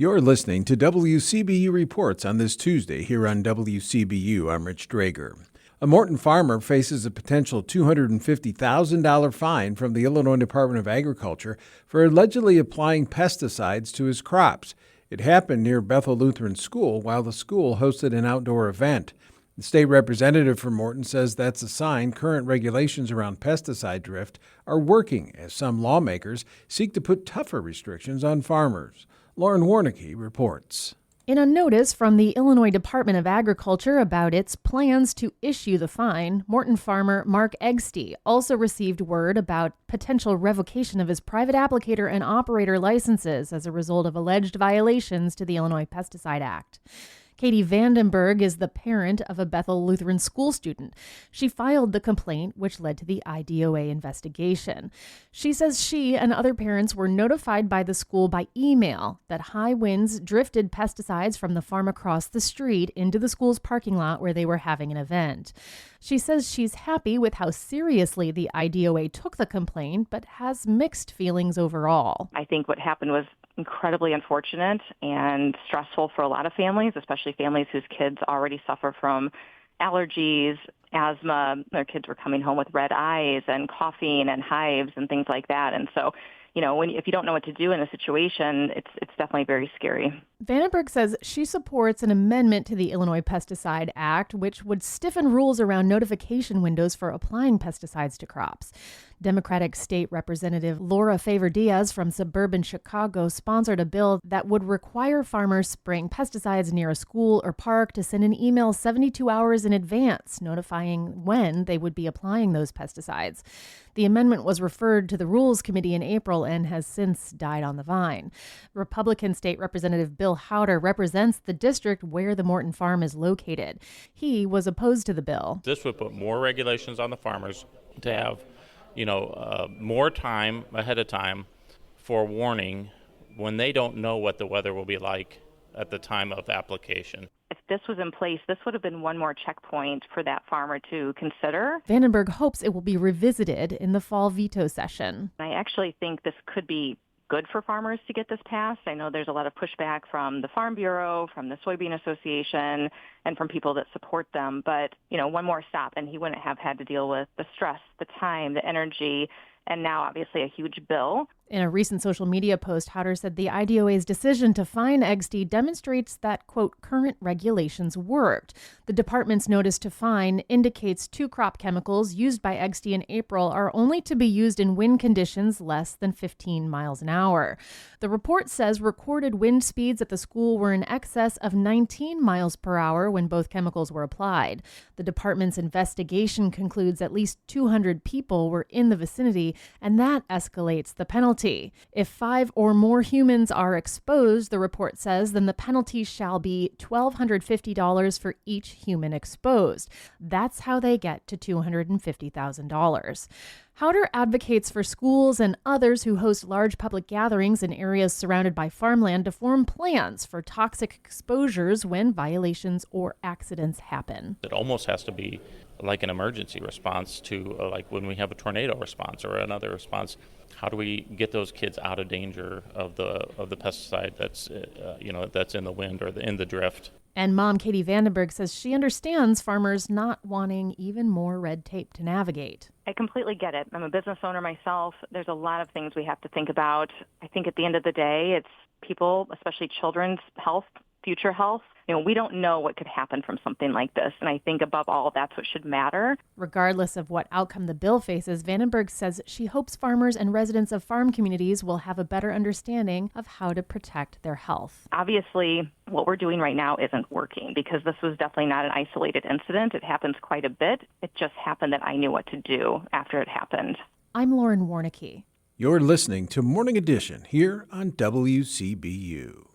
You're listening to WCBU Reports on this Tuesday here on WCBU. I'm Rich Drager. A Morton farmer faces a potential $250,000 fine from the Illinois Department of Agriculture for allegedly applying pesticides to his crops. It happened near Bethel Lutheran School while the school hosted an outdoor event. The state representative for Morton says that's a sign current regulations around pesticide drift are working as some lawmakers seek to put tougher restrictions on farmers. Lauren Warnicki reports. In a notice from the Illinois Department of Agriculture about its plans to issue the fine, Morton farmer Mark Egsty also received word about potential revocation of his private applicator and operator licenses as a result of alleged violations to the Illinois Pesticide Act. Katie Vandenberg is the parent of a Bethel Lutheran School student. She filed the complaint, which led to the IDOA investigation. She says she and other parents were notified by the school by email that high winds drifted pesticides from the farm across the street into the school's parking lot where they were having an event. She says she's happy with how seriously the IDOA took the complaint, but has mixed feelings overall. I think what happened was incredibly unfortunate and stressful for a lot of families, especially families whose kids already suffer from allergies, asthma. Their kids were coming home with red eyes and coughing and hives and things like that. And so, if you don't know what to do in a situation, it's definitely very scary. Vandenberg says she supports an amendment to the Illinois Pesticide Act, which would stiffen rules around notification windows for applying pesticides to crops. Democratic State Representative Laura Favor-Diaz from suburban Chicago sponsored a bill that would require farmers spraying pesticides near a school or park to send an email 72 hours in advance notifying when they would be applying those pesticides. The amendment was referred to the Rules Committee in April and has since died on the vine. Republican State Representative Bill Howder represents the district where the Morton farm is located. He was opposed to the bill. This would put more regulations on the farmers to have more time ahead of time for warning when they don't know what the weather will be like at the time of application. If this was in place, this would have been one more checkpoint for that farmer to consider. Vandenberg hopes it will be revisited in the fall veto session. I actually think this could be good for farmers to get this passed. I know there's a lot of pushback from the Farm Bureau, from the Soybean Association, and from people that support them. But, one more stop, and he wouldn't have had to deal with the stress, the time, the energy, and now obviously a huge bill. In a recent social media post, Howder said the IDOA's decision to fine Egsty demonstrates that, quote, current regulations worked. The department's notice to fine indicates 2 crop chemicals used by Egsty in April are only to be used in wind conditions less than 15 miles an hour. The report says recorded wind speeds at the school were in excess of 19 miles per hour when both chemicals were applied. The department's investigation concludes at least 200 people were in the vicinity, and that escalates the penalty. If 5 or more humans are exposed, the report says, then the penalty shall be $1,250 for each human exposed. That's how they get to $250,000. Howder advocates for schools and others who host large public gatherings in areas surrounded by farmland to form plans for toxic exposures when violations or accidents happen. It almost has to be like an emergency response to like when we have a tornado response or another response. How do we get those kids out of danger of the pesticide that's in the wind or in the drift? And mom Katie Vandenberg says she understands farmers not wanting even more red tape to navigate. I completely get it. I'm a business owner myself. There's a lot of things we have to think about. I think at the end of the day, it's people, especially children's health, future health. We don't know what could happen from something like this. And I think above all, that's what should matter. Regardless of what outcome the bill faces, Vandenberg says she hopes farmers and residents of farm communities will have a better understanding of how to protect their health. Obviously, what we're doing right now isn't working because this was definitely not an isolated incident. It happens quite a bit. It just happened that I knew what to do after it happened. I'm Lauren Warnicki. You're listening to Morning Edition here on WCBU.